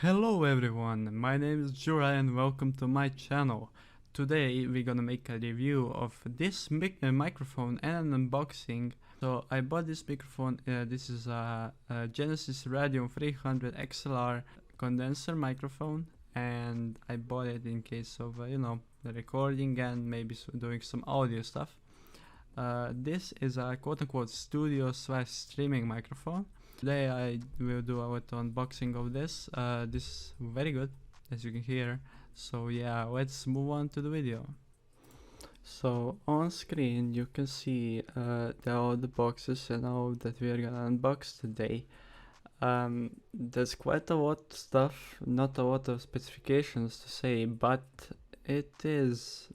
Hello everyone, my name is Jura and welcome to my channel. Today we're gonna make a review of this microphone and an unboxing. So I bought this microphone, this is a Genesis Radium 300 XLR condenser microphone, and I bought it in case of, the recording and maybe doing some audio stuff. This is a quote-unquote studio/streaming microphone. Today I will do a unboxing of this. This is very good, as you can hear. So yeah, let's move on to the video. So on screen you can see all the boxes and all that we are gonna unbox today. There's quite a lot of stuff, not a lot of specifications to say, but it is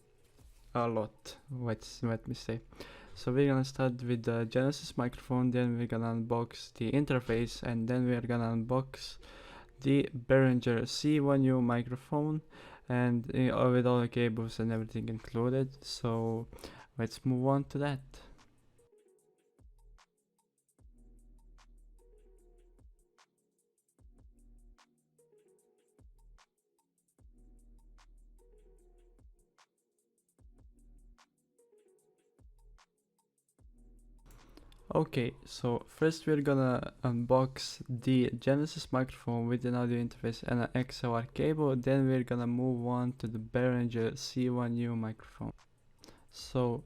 a lot, let me say. So we're gonna start with the Genesis microphone, then we're gonna unbox the interface, and then we're gonna unbox the Behringer C1U microphone, and with all the cables and everything included. So let's move on to that. Okay, so first we're gonna unbox the Genesis microphone with an audio interface and an XLR cable, then we're gonna move on to the Behringer C1U microphone. So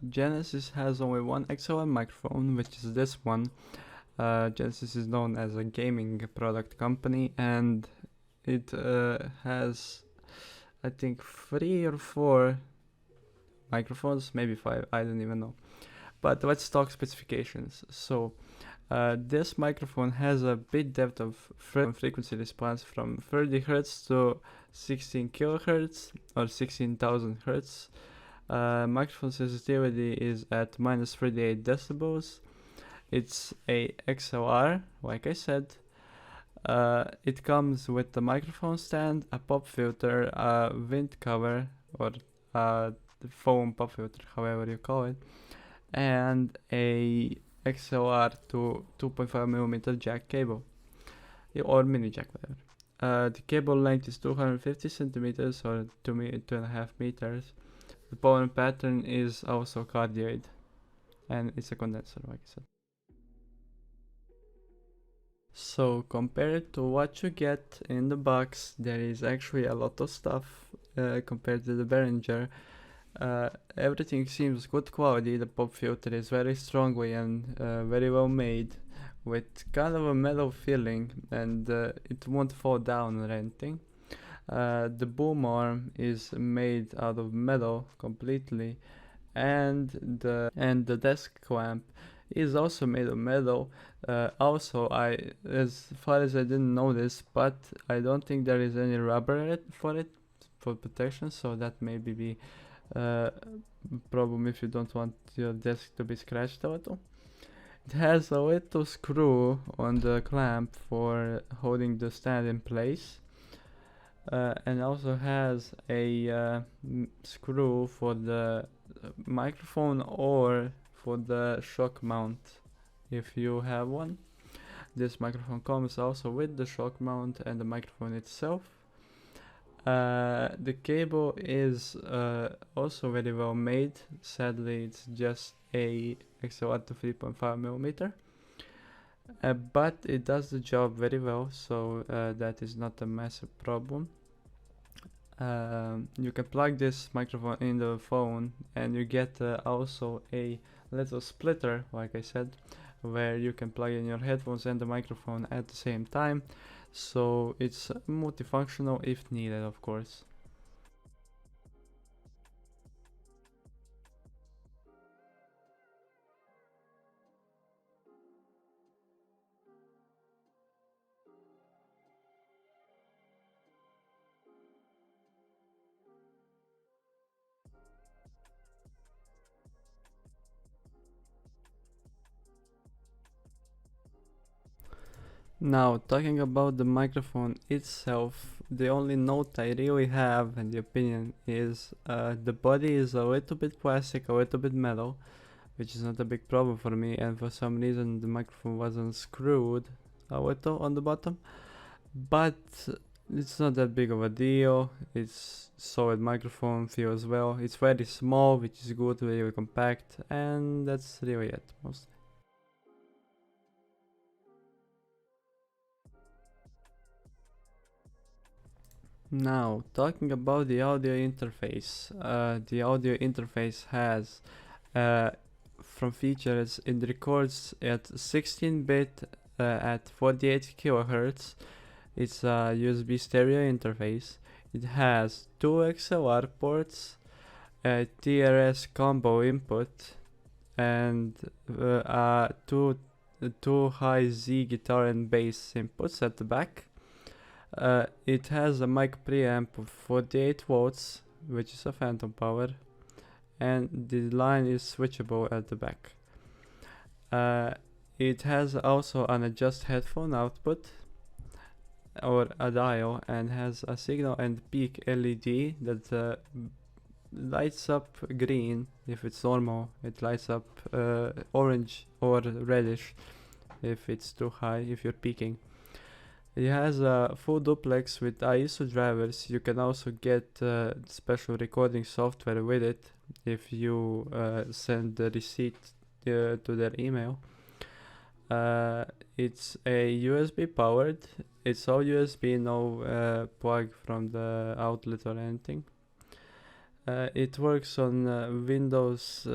Genesis has only one XLR microphone, which is this one. Genesis is known as a gaming product company, and it has, I think, 3 or 4 microphones, maybe 5, I don't even know. But let's talk specifications. So this microphone has a bit depth of frequency response from 30 Hz to 16 kHz or 16,000 Hz. Microphone sensitivity is at -38 decibels. It's a XLR, like I said. It comes with the microphone stand, a pop filter, a wind cover, or the foam pop filter, however you call it, and a XLR to 2.5mm jack cable, or mini jack, whatever. The cable length is 250 centimeters or 2.5 meters. The pollen pattern is also cardioid, and it's a condenser, like I said. So compared to what you get in the box, there is actually a lot of stuff compared to the Behringer. Everything seems good quality. The pop filter is very strongly and very well made, with kind of a metal feeling, and it won't fall down or anything. The boom arm is made out of metal completely, and the desk clamp is also made of metal. Also, as far as I didn't know this, but I don't think there is any rubber for protection, so that maybe be problem if you don't want your desk to be scratched a little. It has a little screw on the clamp for holding the stand in place, and also has a screw for the microphone or for the shock mount if you have one. This microphone comes also with the shock mount and the microphone itself. The cable is also very well made. Sadly, it's just a XLR to 3.5mm, but it does the job very well, so that is not a massive problem. You can plug this microphone in the phone, and you get also a little splitter, like I said, where you can plug in your headphones and the microphone at the same time. So it's multifunctional if needed, of course. Now, talking about the microphone itself, the only note I really have in the opinion is the body is a little bit plastic, a little bit metal, which is not a big problem for me, and for some reason the microphone wasn't screwed a little on the bottom. But It's not that big of a deal. It's solid microphone, feels well. It's very small, which is good, very compact, and that's really it mostly. Now, talking about the audio interface. The audio interface has from features, it records at 16-bit at 48 kilohertz. It's a USB stereo interface. It has two XLR ports, a TRS combo input, and two high Z guitar and bass inputs at the back. It has a mic preamp of 48 volts, which is a phantom power, and the line is switchable at the back. It has also an adjust headphone output or a dial, and has a signal and peak LED that lights up green if it's normal. It lights up orange or reddish if it's too high, if you're peaking. It has a full duplex with ISO drivers. You can also get special recording software with it if you send the receipt to their email. It's a USB powered. It's all USB, no plug from the outlet or anything. It works on Windows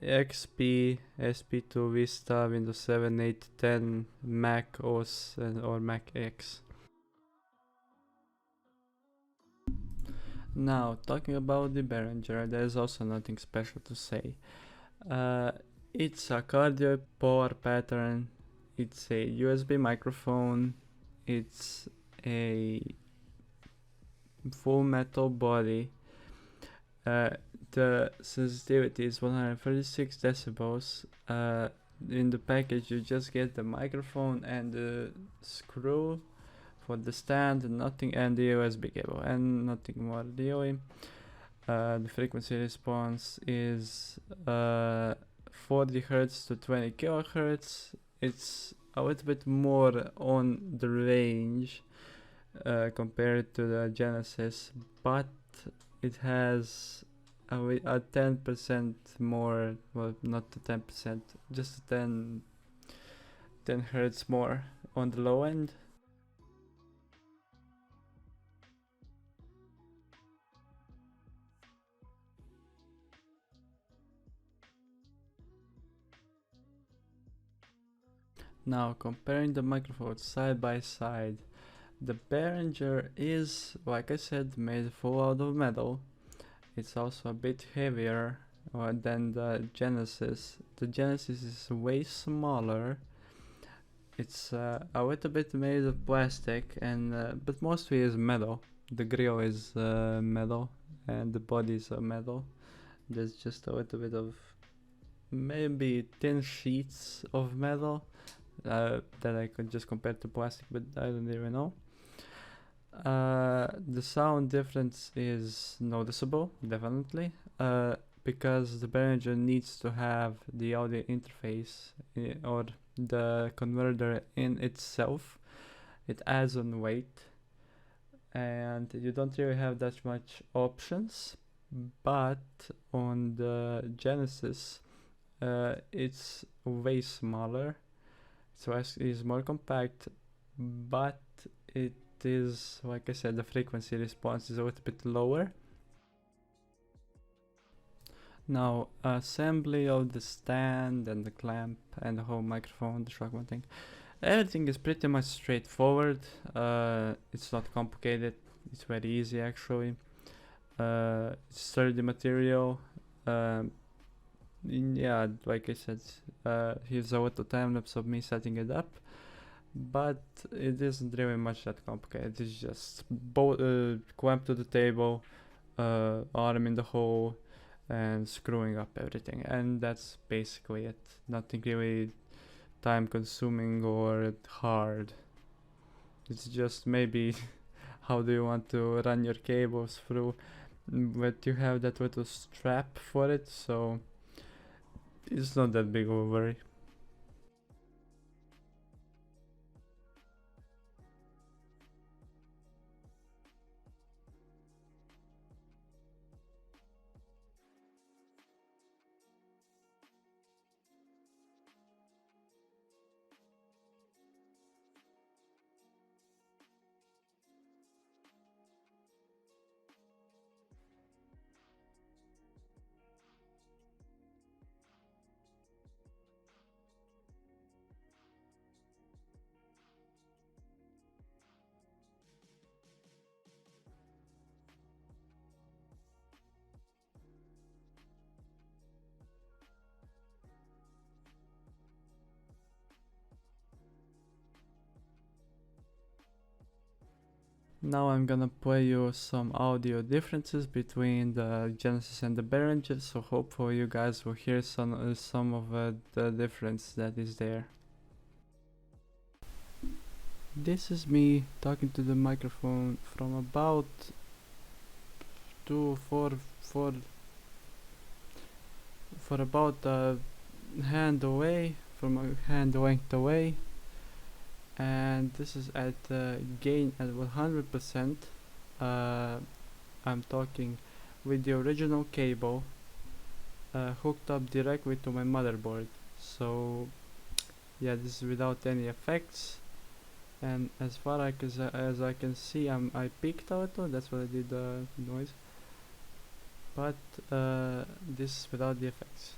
XP, SP2, Vista, Windows 7, 8, 10, Mac OS or Mac X. Now, talking about the Behringer, there's also nothing special to say. It's a cardioid polar pattern. It's a USB microphone. It's a full metal body. The sensitivity is 136 decibels. In the package you just get the microphone and the screw for the stand, nothing, and the USB cable, and nothing more really. The frequency response is 40 Hz to 20 kHz. It's a little bit more on the range compared to the Genesis, but it has a 10% more, well, not the 10%, just 10 Hz more on the low end. Now, comparing the microphones side by side, the Behringer is, like I said, made full out of metal. It's also a bit heavier than the Genesis. The Genesis is way smaller. It's a little bit made of plastic, and but mostly is metal. The grill is metal, and the body is metal. There's just a little bit of maybe thin sheets of metal that I could just compare to plastic, but I don't even know. The sound difference is noticeable, definitely, because the Behringer needs to have the audio interface or the converter in itself. It adds on weight, and you don't really have that much options. But on the Genesis, it's way smaller, so it is more compact, but it is, like I said, the frequency response is a little bit lower. Now, assembly of the stand and the clamp and the whole microphone, the shock mounting, everything is pretty much straightforward. It's not complicated, it's very easy actually. It's sturdy material. Yeah, like I said, here's a little time lapse of me setting it up, but it isn't really much that complicated. It's just clamp to the table, arm in the hole, and screwing up everything, and that's basically it. Nothing really time consuming or hard. It's just maybe how do you want to run your cables through, but you have that little strap for it, so it's not that big of a worry. Now I'm gonna play you some audio differences between the Genesis and the Behringer, so hopefully you guys will hear some of the difference that is there. This is me talking to the microphone from about 4 for about a hand away, from a hand length away, and this is at gain at 100%. I'm talking with the original cable hooked up directly to my motherboard. So yeah, this is without any effects, and as far as I can see, I peaked a little. That's what I did noise, but this is without the effects.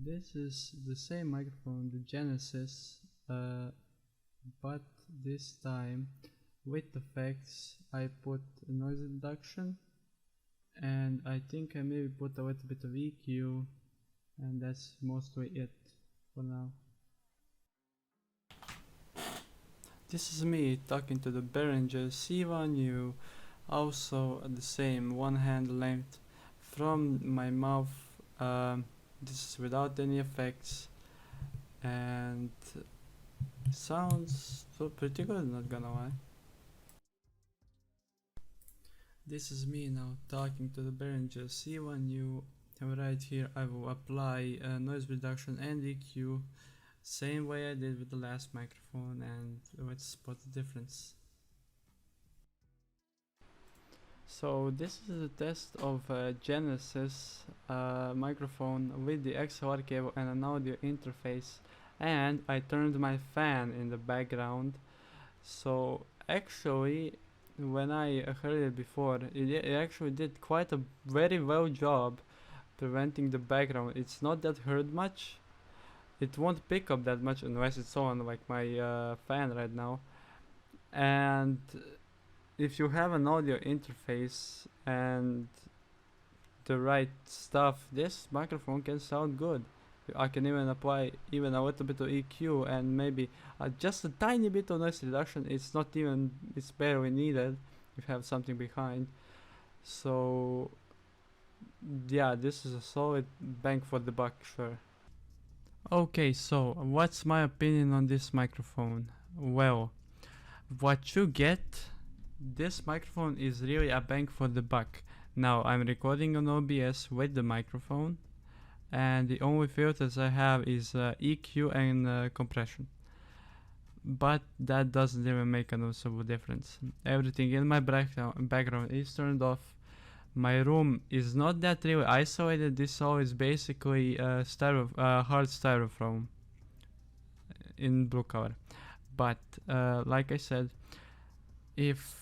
This is the same microphone, the Genesis, but this time with effects I put noise reduction, and I think I maybe put a little bit of EQ, and that's mostly it for now. This is me talking to the Behringer C1U, also the same one hand length from my mouth. This is without any effects, and sounds pretty good, not gonna lie. This is me now talking to the Behringer C1U. Right here I will apply noise reduction and EQ, same way I did with the last microphone, and let's spot the difference. So this is a test of a Genesis microphone with the XLR cable and an audio interface, and I turned my fan in the background. So actually, when I heard it before, it actually did quite a very well job preventing the background. It's not that heard much. It won't pick up that much unless it's on like my fan right now. And if you have an audio interface and the right stuff, this microphone can sound good. I can even apply even a little bit of EQ and maybe just a tiny bit of noise reduction. It's barely needed if you have something behind. So yeah, this is a solid bang for the buck, sure. Okay, so what's my opinion on this microphone? Well, what you get, this microphone is really a bang for the buck. Now I'm recording on OBS with the microphone, and the only filters I have is EQ and compression. But that doesn't even make a noticeable difference. Everything in my background is turned off. My room is not that really isolated. This all is basically hard styrofoam in blue color. But like I said, if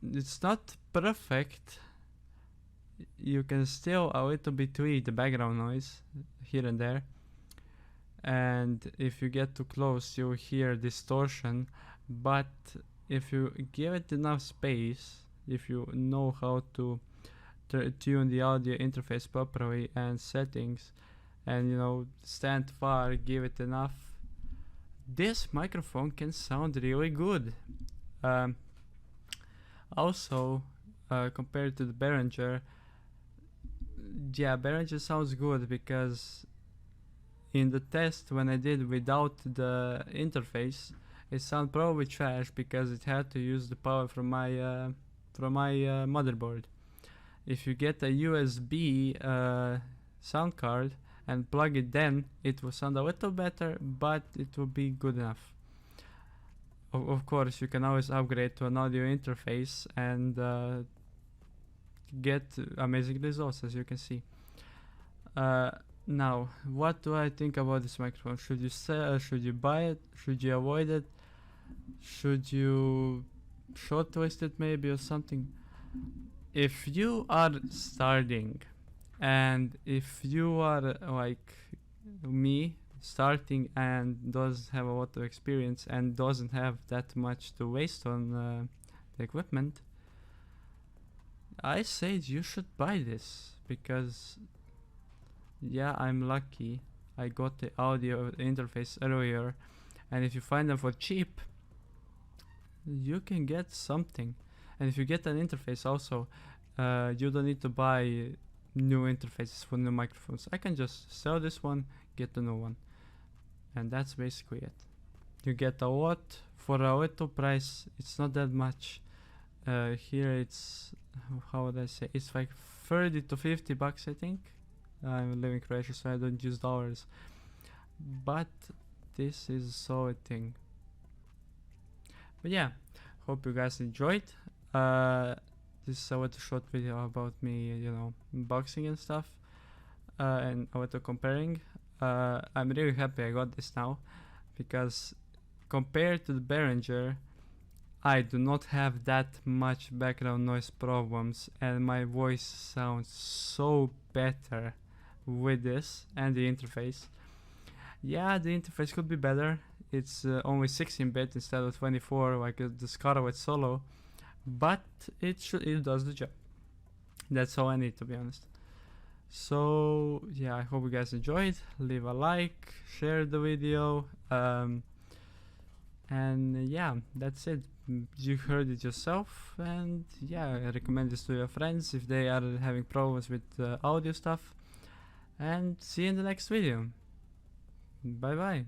it's not perfect, you can still a little bit tweak the background noise here and there, and if you get too close you'll hear distortion. But if you give it enough space, if you know how to tune the audio interface properly and settings, and stand far, give it enough, this microphone can sound really good. Also, compared to the Behringer, yeah, Behringer sounds good because in the test when I did without the interface, it sounded probably trash because it had to use the power from my motherboard. If you get a USB sound card and plug it, then it will sound a little better, but it will be good enough. Of course, you can always upgrade to an audio interface and get amazing results, as you can see. Now, what do I think about this microphone? Should you sell? Should you buy it? Should you avoid it? Should you shortlist it maybe or something? If you are starting, and if you are like me, starting and doesn't have a lot of experience and doesn't have that much to waste on the equipment, I say you should buy this because yeah, I'm lucky. I got the audio interface earlier, and if you find them for cheap, you can get something. And if you get an interface also, you don't need to buy new interfaces for new microphones. I can just sell this one, get the new one, and that's basically it. You get a lot for a little price. It's not that much. Here it's, how would I say, it's like 30 to 50 bucks, I think. I'm living in Croatia, so I don't use dollars, but this is a solid thing. But yeah, hope you guys enjoyed. This is a little short video about me, you know, unboxing and stuff, and a little comparing. I'm really happy I got this now, because compared to the Behringer, I do not have that much background noise problems, and my voice sounds so better with this and the interface. Yeah, the interface could be better. It's only 16-bit instead of 24 like the Scarlett Solo, but it does the job. That's all I need, to be honest. So yeah, I hope you guys enjoyed. Leave a like, share the video, and yeah, that's it. You heard it yourself, and yeah, I recommend this to your friends if they are having problems with audio stuff. And see you in the next video. Bye bye.